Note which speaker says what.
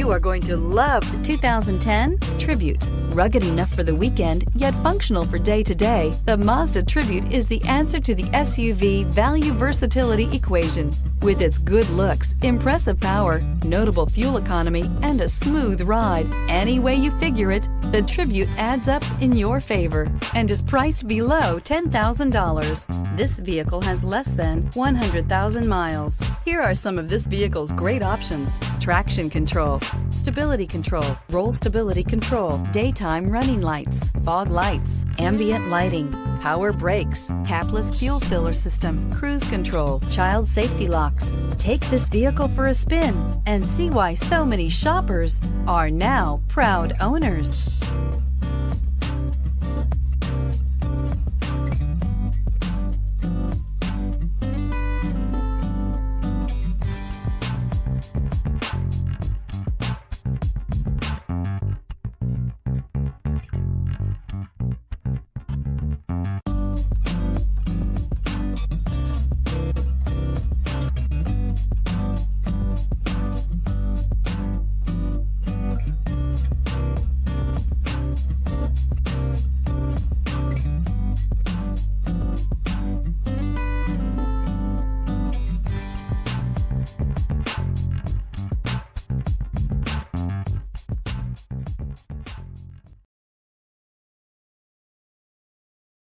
Speaker 1: You are going to love the 2010 Tribute. Rugged enough for the weekend, yet functional for day-to-day, the Mazda Tribute is the answer to the SUV value versatility equation. With its good looks, impressive power, notable fuel economy, and a smooth ride, any way you figure it, the Tribute adds up in your favor and is priced below $10,000. This vehicle has less than 100,000 miles. Here are some of this vehicle's great options: traction control, stability control, roll stability control, daytime running lights, fog lights, ambient lighting, power brakes, capless fuel filler system, cruise control, child safety locks. Take this vehicle for a spin and see why so many shoppers are now proud owners.